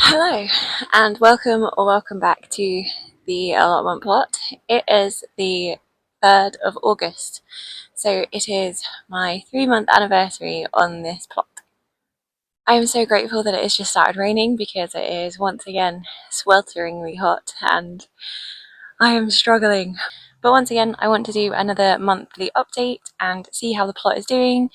Hello and welcome back to the allotment plot. It is the 3rd of August, so it is my 3-month anniversary on this plot. I am so grateful that it has just started raining because it is once again swelteringly hot and I am struggling. But once again, I want to do another monthly update and see how the plot is doing,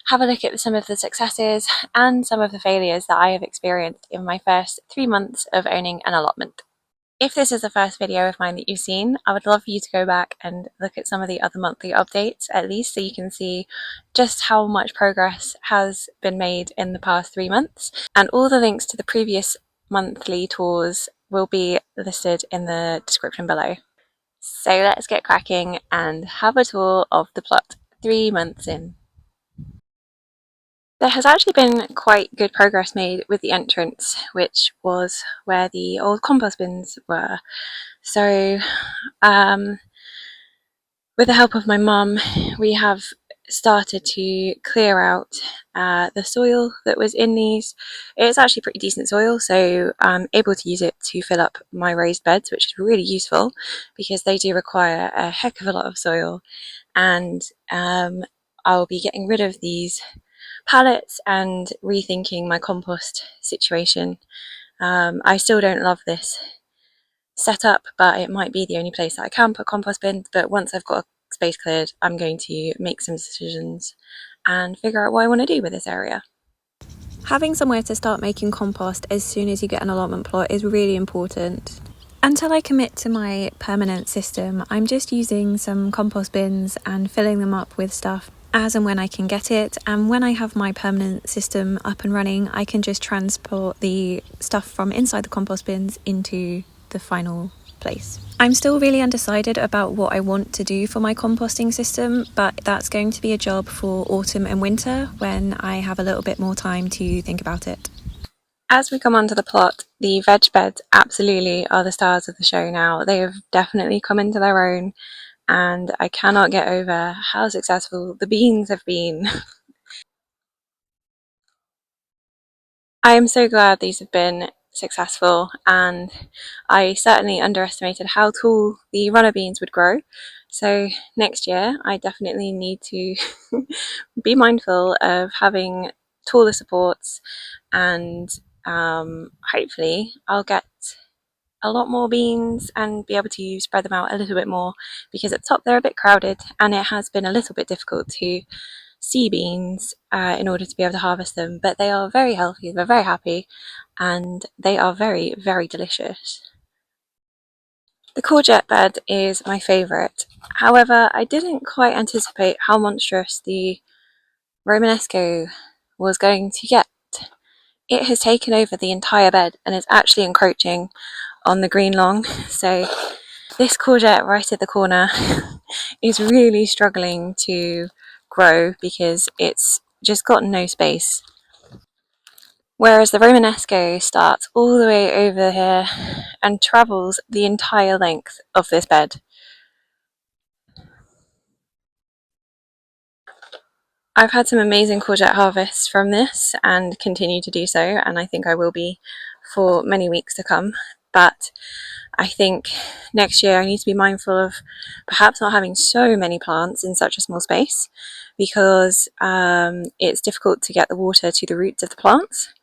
have a look at some of the successes and some of the failures that I have experienced in my first 3 months of owning an allotment. If this is the first video of mine that you've seen, I would love for you to go back and look at some of the other monthly updates at least, so you can see just how much progress has been made in the past 3 months. And all the links to the previous monthly tours will be listed in the description below. So let's get cracking and have a tour of the plot 3 months in. There has actually been quite good progress made with the entrance, which was where the old compost bins were. So, with the help of my mum, we have started to clear out the soil that was in these. It's actually pretty decent soil, so I'm able to use it to fill up my raised beds, which is really useful because they do require a heck of a lot of soil. And I'll be getting rid of these pallets and rethinking my compost situation. I still don't love this setup, but it might be the only place that I can put compost bins. But once I've got a space cleared, I'm going to make some decisions and figure out what I want to do with this area. Having somewhere to start making compost as soon as you get an allotment plot is really important. Until I commit to my permanent system, I'm just using some compost bins and filling them up with stuff as and when I can get it, and when I have my permanent system up and running, I can just transport the stuff from inside the compost bins into the final place. I'm still really undecided about what I want to do for my composting system, but that's going to be a job for autumn and winter when I have a little bit more time to think about it. As we come onto the plot, the veg beds absolutely are the stars of the show now. They have definitely come into their own, and I cannot get over how successful the beans have been. I am so glad these have been successful, and I certainly underestimated how tall the runner beans would grow. So next year I definitely need to be mindful of having taller supports, and hopefully I'll get a lot more beans and be able to spread them out a little bit more, because at the top they're a bit crowded and it has been a little bit difficult to see beans in order to be able to harvest them, but they are very healthy, they're very happy, and they are very, very delicious. The courgette bed is my favourite. However, I didn't quite anticipate how monstrous the Romanesco was going to get. It has taken over the entire bed and is actually encroaching on the green lawn. So this courgette right at the corner is really struggling to grow because it's just got no space. Whereas the Romanesco starts all the way over here and travels the entire length of this bed. I've had some amazing courgette harvests from this and continue to do so, and I think I will be for many weeks to come. But I think next year I need to be mindful of perhaps not having so many plants in such a small space, because it's difficult to get the water to the roots of the plants.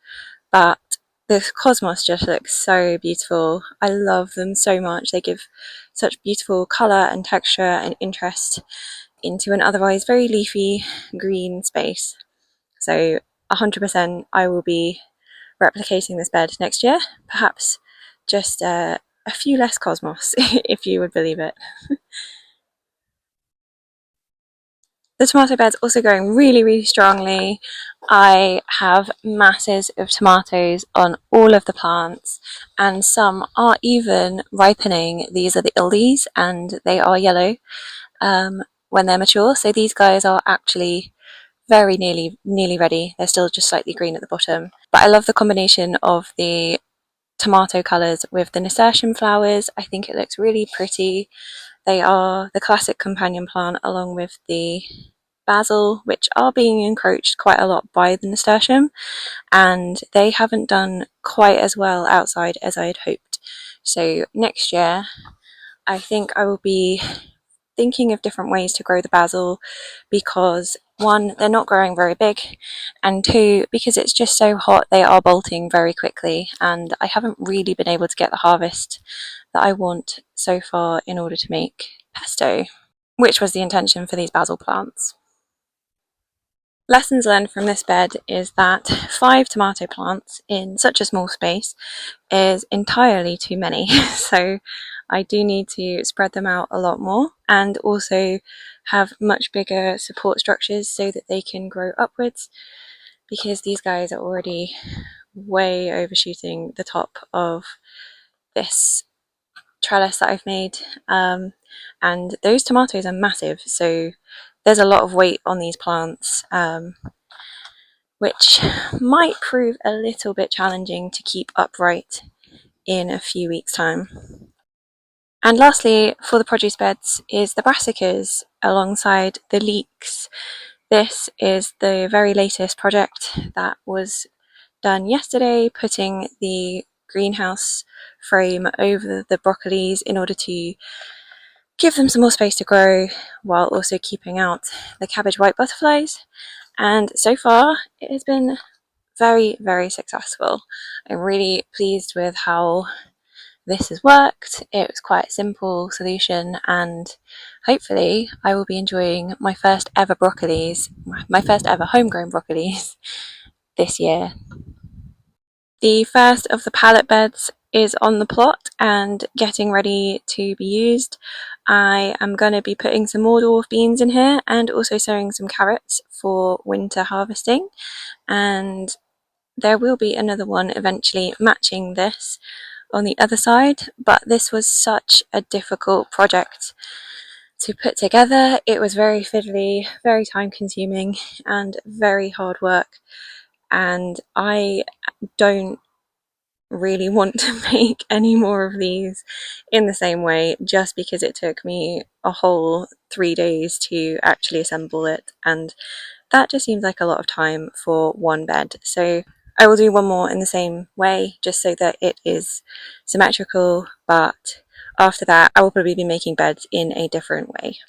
But the cosmos just looks so beautiful. I love them so much. They give such beautiful colour and texture and interest into an otherwise very leafy green space. So 100% I will be replicating this bed next year, perhaps just a few less cosmos, if you would believe it. The tomato bed's also going really, really strongly. I have masses of tomatoes on all of the plants, and some are even ripening. These are the illies, and they are yellow when they're mature. So these guys are actually very nearly ready. They're still just slightly green at the bottom. But I love the combination of the tomato colours with the nasturtium flowers. I think it looks really pretty. They are the classic companion plant along with the basil, which are being encroached quite a lot by the nasturtium, and they haven't done quite as well outside as I had hoped. So next year, I think I will be thinking of different ways to grow the basil because one, they're not growing very big, and two, because it's just so hot, they are bolting very quickly, and I haven't really been able to get the harvest that I want so far in order to make pesto, which was the intention for these basil plants. Lessons learned from this bed is that 5 tomato plants in such a small space is entirely too many. So I do need to spread them out a lot more and also have much bigger support structures so that they can grow upwards, because these guys are already way overshooting the top of this trellis that I've made. And those tomatoes are massive, so there's a lot of weight on these plants, which might prove a little bit challenging to keep upright in a few weeks' time. And lastly, for the produce beds is the brassicas alongside the leeks. This is the very latest project that was done yesterday, putting the greenhouse frame over the broccolis in order to give them some more space to grow while also keeping out the cabbage white butterflies. And so far it has been very, very successful. I'm really pleased with how this has worked. It was quite a simple solution, and hopefully I will be enjoying my first ever broccolis, my first ever homegrown broccolis this year. The first of the pallet beds is on the plot and getting ready to be used. I am going to be putting some more dwarf beans in here and also sowing some carrots for winter harvesting, and there will be another one eventually matching this on the other side, but this was such a difficult project to put together. It was very fiddly, very time consuming and very hard work, and I don't really want to make any more of these in the same way just because it took me a whole 3 days to actually assemble it, and that just seems like a lot of time for one bed. So I will do one more in the same way just so that it is symmetrical, but after that I will probably be making beds in a different way.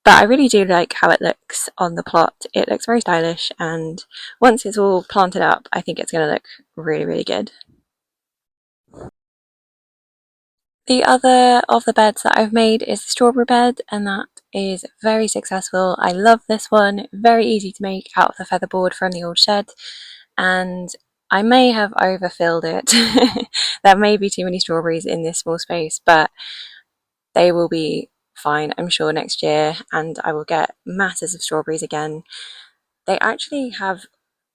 But I really do like how it looks on the plot. It looks very stylish, and once it's all planted up I think it's going to look really, really good. The other of the beds that I've made is the strawberry bed, and that is very successful. I love this one, very easy to make out of the featherboard from the old shed, and I may have overfilled it. There may be too many strawberries in this small space, but they will be fine, I'm sure, next year, and I will get masses of strawberries again. They actually have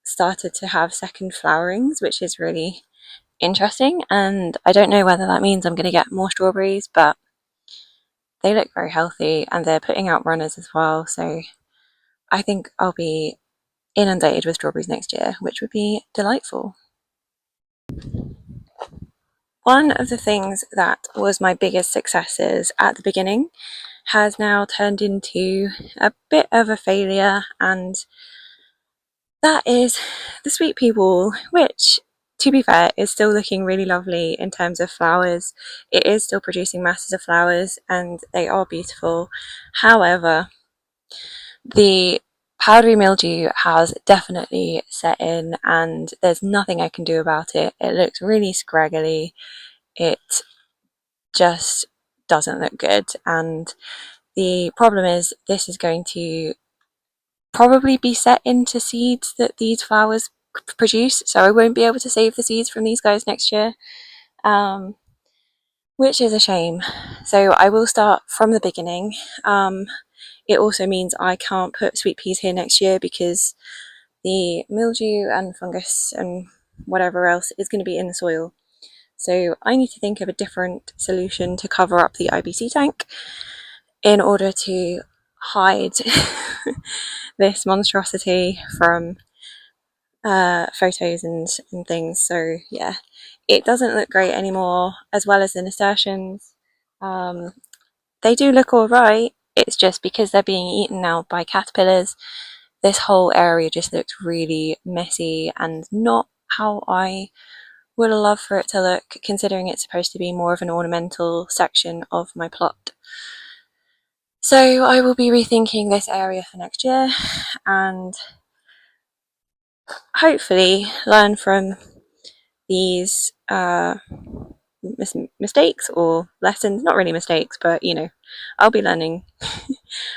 started to have second flowerings, which is really interesting, and I don't know whether that means I'm going to get more strawberries, but they look very healthy and they're putting out runners as well, so I think I'll be inundated with strawberries next year, which would be delightful. One of the things that was my biggest successes at the beginning has now turned into a bit of a failure, and that is the sweet pea wall, which, to be fair, is still looking really lovely in terms of flowers. It is still producing masses of flowers and they are beautiful. However, the powdery mildew has definitely set in and there's nothing I can do about it. It looks really scraggly. It just doesn't look good, and the problem is this is going to probably be set into seeds that these flowers produce, so I won't be able to save the seeds from these guys next year, which is a shame. So I will start from the beginning. It also means I can't put sweet peas here next year because the mildew and fungus and whatever else is going to be in the soil. So I need to think of a different solution to cover up the IBC tank in order to hide this monstrosity from photos and things. So yeah, it doesn't look great anymore, as well as the nasturtiums. They do look all right, it's just because they're being eaten now by caterpillars, this whole area just looks really messy and not how I would love for it to look, considering it's supposed to be more of an ornamental section of my plot. So I will be rethinking this area for next year and hopefully learn from these mistakes or lessons. Not really mistakes, but I'll be learning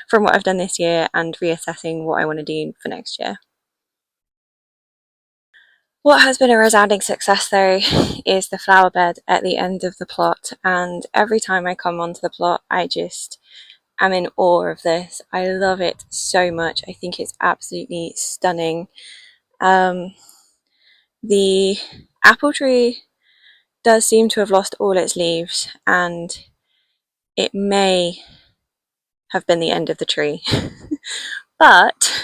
from what I've done this year and reassessing what I want to do for next year. What has been a resounding success though is the flower bed at the end of the plot, and every time I come onto the plot I just am in awe of this. I love it so much. I think it's absolutely stunning. The apple tree does seem to have lost all its leaves, and it may have been the end of the tree. But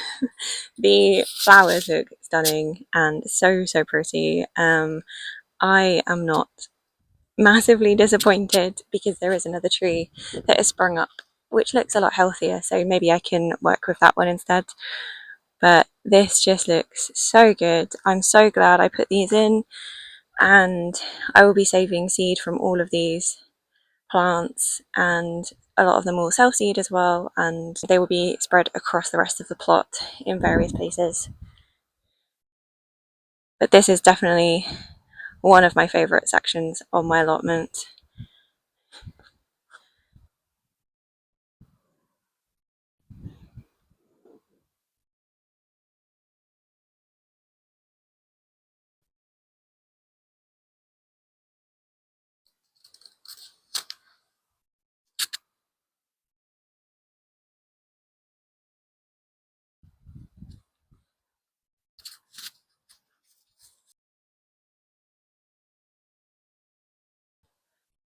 the flowers look stunning and so pretty. I am not massively disappointed because there is another tree that has sprung up which looks a lot healthier, so maybe I can work with that one instead. But this just looks so good. I'm so glad I put these in, and I will be saving seed from all of these plants, and a lot of them will self-seed as well, and they will be spread across the rest of the plot in various places. But this is definitely one of my favourite sections on my allotment.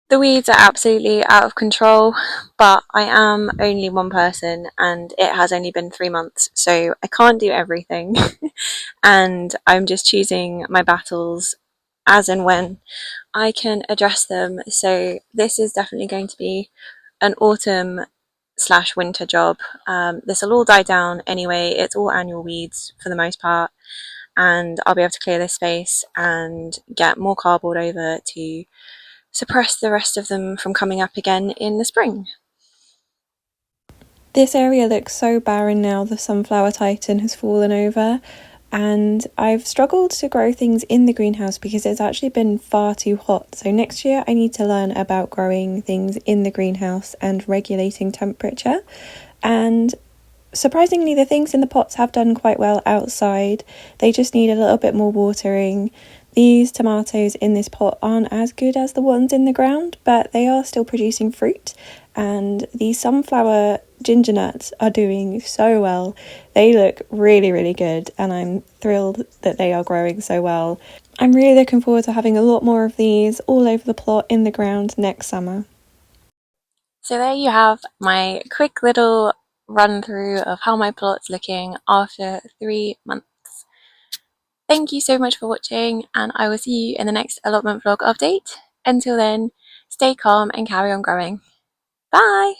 The weeds are absolutely out of control, but I am only one person and it has only been 3 months, so I can't do everything. And I'm just choosing my battles as and when I can address them. So this is definitely going to be an autumn slash winter job. This will all die down anyway. It's all annual weeds for the most part, and I'll be able to clear this space and get more cardboard over to suppress the rest of them from coming up again in the spring. This area looks so barren now. The sunflower titan has fallen over, and I've struggled to grow things in the greenhouse because it's actually been far too hot. So next year I need to learn about growing things in the greenhouse and regulating temperature. And surprisingly, the things in the pots have done quite well outside. They just need a little bit more watering. These tomatoes in this pot aren't as good as the ones in the ground, but they are still producing fruit. And the sunflower ginger nuts are doing so well. They look really good, and I'm thrilled that they are growing so well. I'm really looking forward to having a lot more of these all over the plot in the ground next summer. So there you have my quick little run through of how my plot's looking after 3 months. Thank you so much for watching, and I will see you in the next allotment vlog update. Until then, stay calm and carry on growing. Bye!